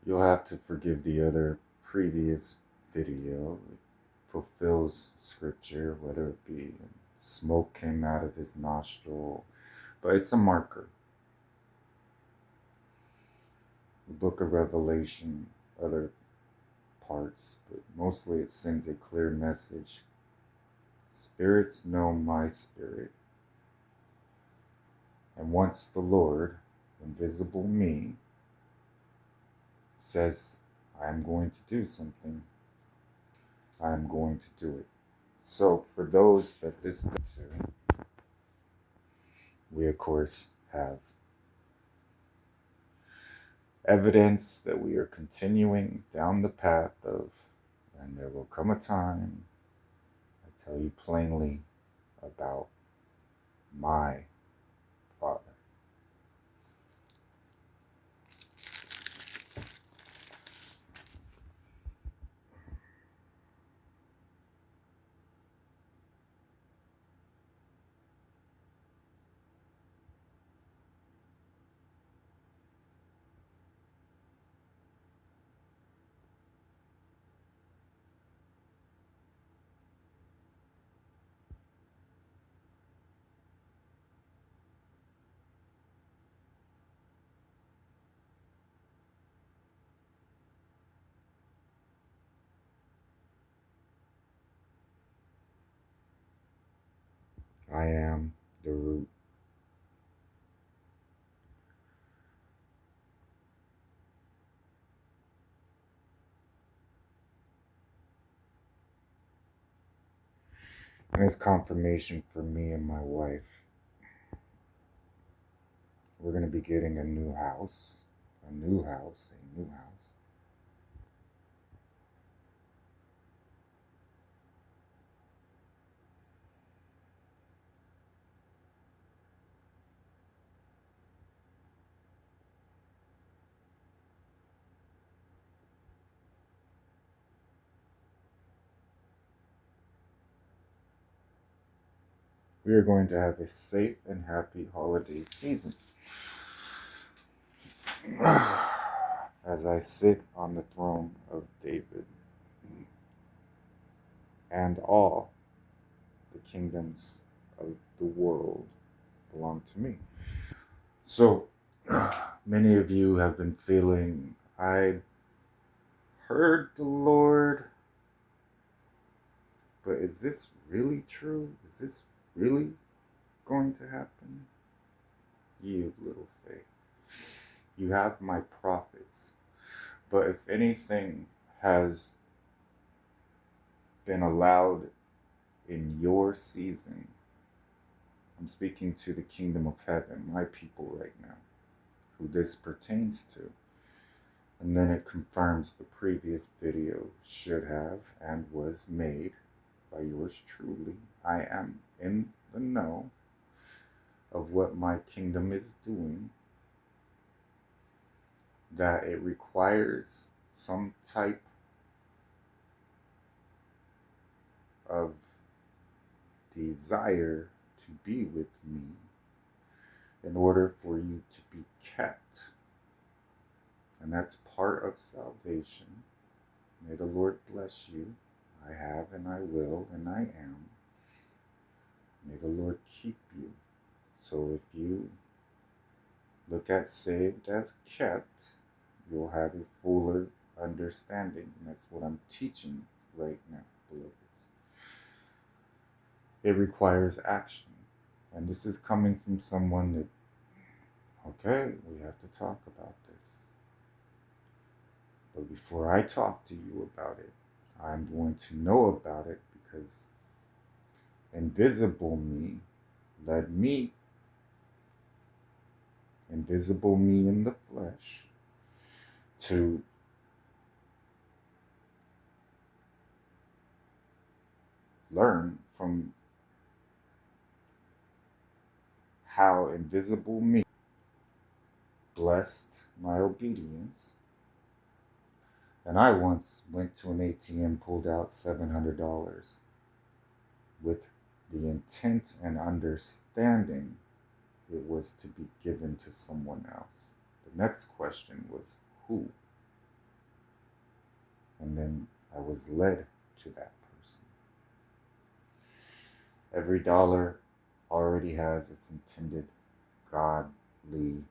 You'll have to forgive the other previous video. It fulfills scripture, whether it be smoke came out of his nostril, but it's a marker. The book of Revelation, other parts, but mostly it sends a clear message. Spirits know my spirit. And once the Lord, invisible me, says, I am going to do something, I am going to do it. So for those that this to, we of course have evidence that we are continuing down the path of, and there will come a time, I tell you plainly about my Father. I am the root. And it's confirmation for me and my wife. We're going to be getting a new house. A new house. We are going to have a safe and happy holiday season. As I sit on the throne of David, and all the kingdoms of the world belong to me. So, many of you have been feeling, I heard the Lord, but is this really true? Is this really going to happen? Ye of little faith. You have my prophets, but if anything has been allowed in your season, I'm speaking to the kingdom of heaven, my people right now, who this pertains to. And then it confirms the previous video should have and was made by yours truly. I am in the know of what my kingdom is doing, that it requires some type of desire to be with me in order for you to be kept. And that's part of salvation. May the Lord bless you. I have and I will and I am. May the Lord keep you. So if you look at saved as kept, you'll have a fuller understanding. And that's what I'm teaching right now, beloveds. It requires action. And this is coming from someone that, okay, we have to talk about this. But before I talk to you about it, I'm going to know about it because invisible me led me, invisible me in the flesh, to learn from how invisible me blessed my obedience. And I once went to an ATM, pulled out $700 with the intent and understanding it was to be given to someone else. The next question was who? And then I was led to that person. Every dollar already has its intended godly,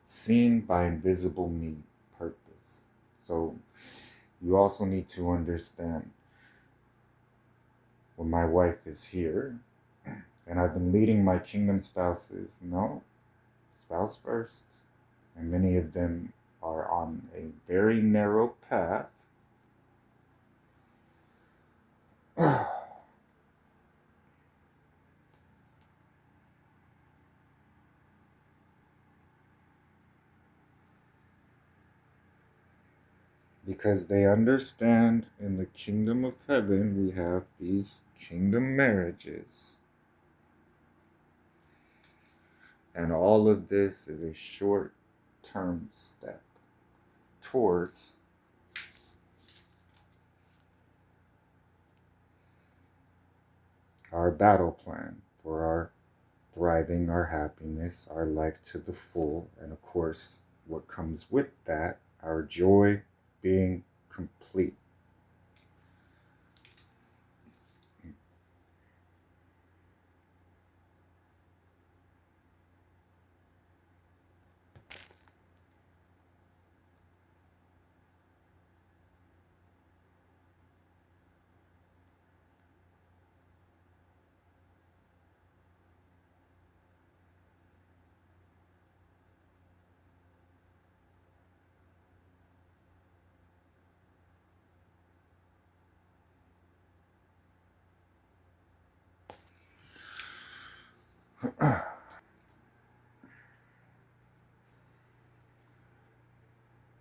seen by invisible me purpose. So you also need to understand when my wife is here, and I've been leading my kingdom spouses, no, spouse first. And many of them are on a very narrow path. Because they understand in the kingdom of heaven we have these kingdom marriages. And all of this is a short-term step towards our battle plan for our thriving, our happiness, our life to the full, and of course, what comes with that, our joy being complete.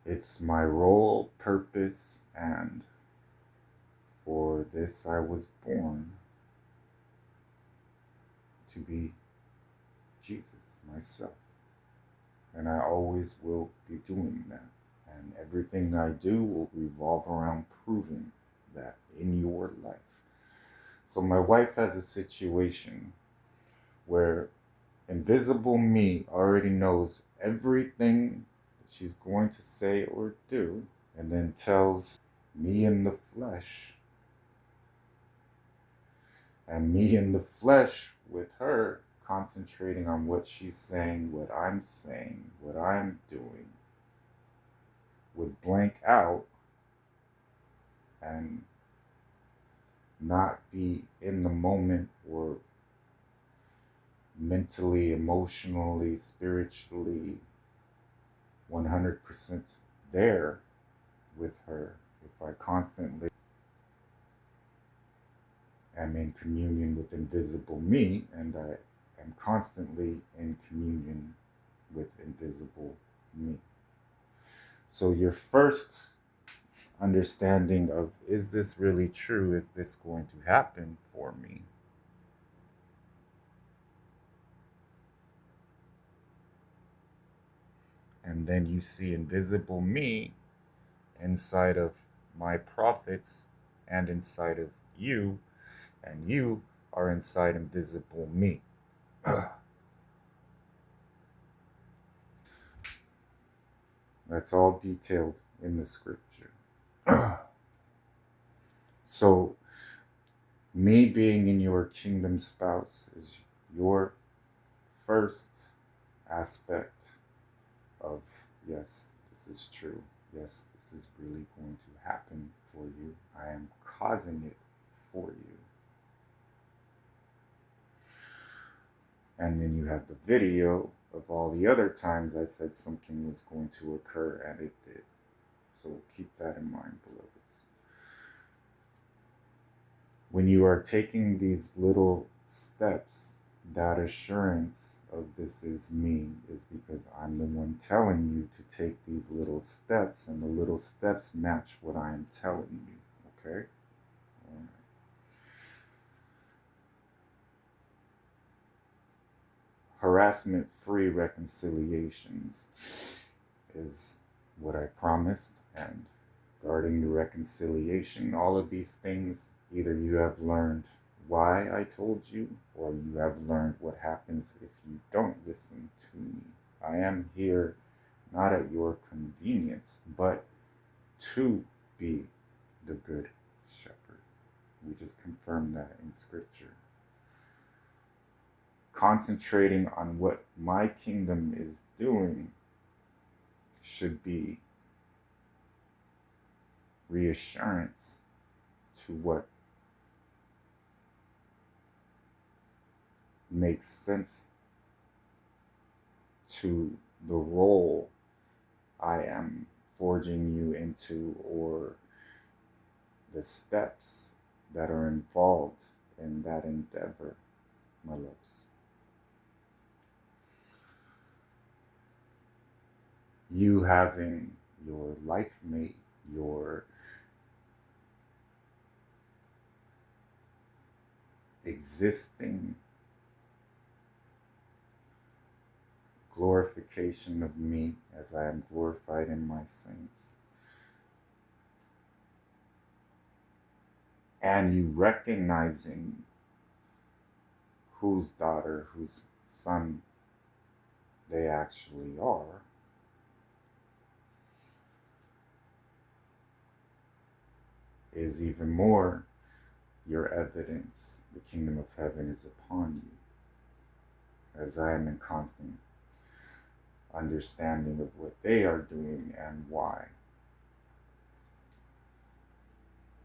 It's my role, purpose, and for this I was born to be Jesus myself. And I always will be doing that. And everything I do will revolve around proving that in your life. So my wife has a situation where invisible me already knows everything that she's going to say or do, and then tells me in the flesh, and me in the flesh with her concentrating on what she's saying, what I'm doing, would blank out and not be in the moment or mentally, emotionally, spiritually 100% there with her if I constantly am in communion with invisible me, and I am constantly in communion with invisible me. So your first understanding of, is this really true? Is this going to happen for me? And then you see invisible me inside of my prophets and inside of you, and you are inside invisible me. That's all detailed in the scripture. So, me being in your kingdom spouse is your first aspect of, yes, this is true. Yes, this is really going to happen for you. I am causing it for you. And then you have the video of all the other times I said something was going to occur, and it did. So keep that in mind, beloveds. When you are taking these little steps, that assurance of this is me is because I'm the one telling you to take these little steps, and the little steps match what I am telling you. Okay? All right. Harassment-free reconciliations is what I promised, and guarding the reconciliation, all of these things, either you have learned why I told you, or you have learned what happens if you don't listen to me. I am here not at your convenience, but to be the good shepherd. We just confirmed that in scripture. Concentrating on what my kingdom is doing should be reassurance to what makes sense to the role I am forging you into, or the steps that are involved in that endeavor, my loves. You having your life mate, your existing glorification of me as I am glorified in my saints, and you recognizing whose daughter, whose son they actually are, is even more your evidence the kingdom of heaven is upon you, as I am in constant understanding of what they are doing and why.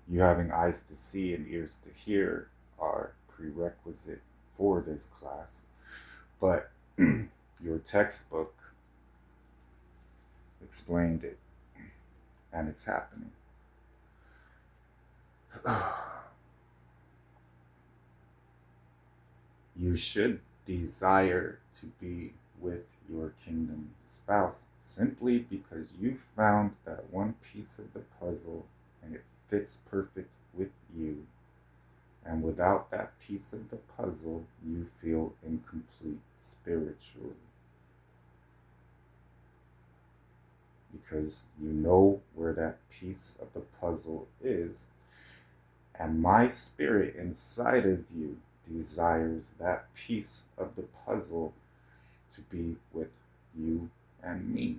You having eyes to see and ears to hear are prerequisite for this class, but your textbook explained it, and it's happening. You should desire to be with your kingdom spouse simply because you found that one piece of the puzzle and it fits perfect with you. And without that piece of the puzzle, you feel incomplete spiritually. Because you know where that piece of the puzzle is. And my spirit inside of you desires that piece of the puzzle to be with you and me.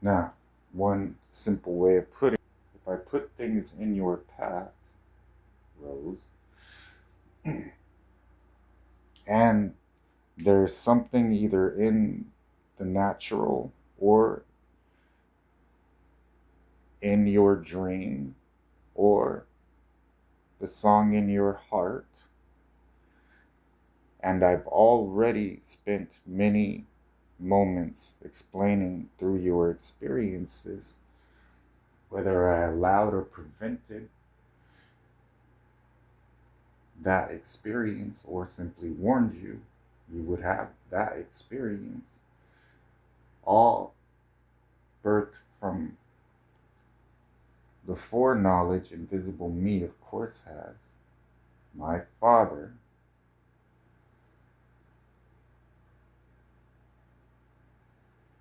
Now, one simple way of putting it, if I put things in your path, Rose, and there's something either in the natural or in your dream or the song in your heart, and I've already spent many moments explaining through your experiences, whether I allowed or prevented that experience or simply warned you, you would have that experience, all birthed from the foreknowledge invisible me, of course, has. My Father,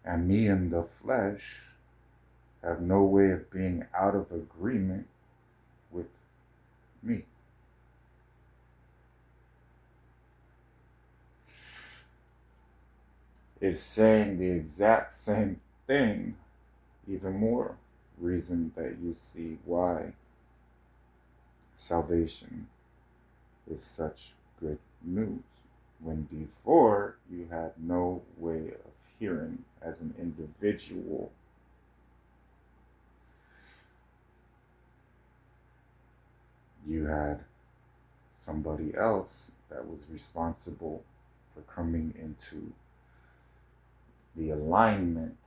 and me in the flesh have no way of being out of agreement with me. Is saying the exact same thing, even more reason that you see why salvation is such good news, when before you had no way of hearing as an individual. You had somebody else that was responsible for coming into the alignment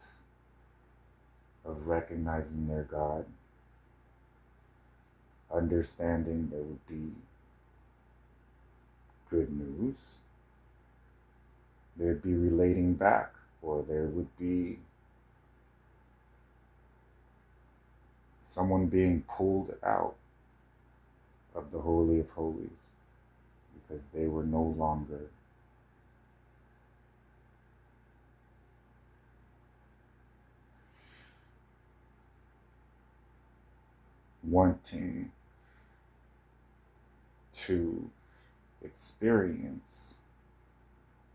of recognizing their God, understanding there would be good news, they'd be relating back, or there would be someone being pulled out of the Holy of Holies because they were no longer wanting to experience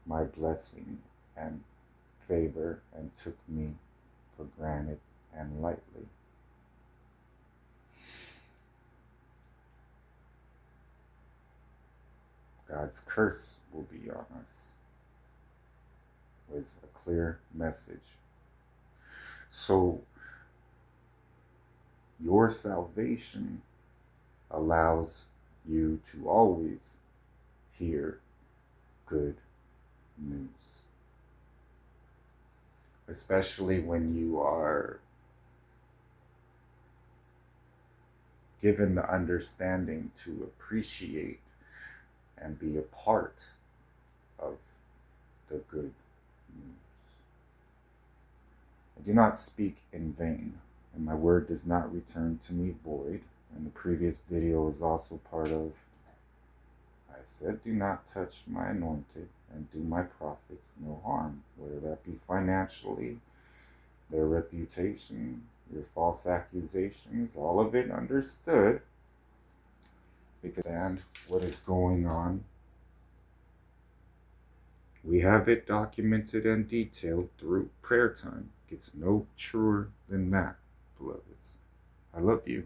my blessing and favor, and took me for granted and lightly. God's curse will be on us was a clear message. So your salvation allows you to always hear good news, especially when you are given the understanding to appreciate and be a part of the good news. I do not speak in vain, and my word does not return to me void. And the previous video is also part of, I said, do not touch my anointed and do my prophets no harm, whether that be financially, their reputation, your false accusations, all of it understood, because and what is going on. We have it documented and detailed through prayer time. It's no truer than that, beloveds. I love you.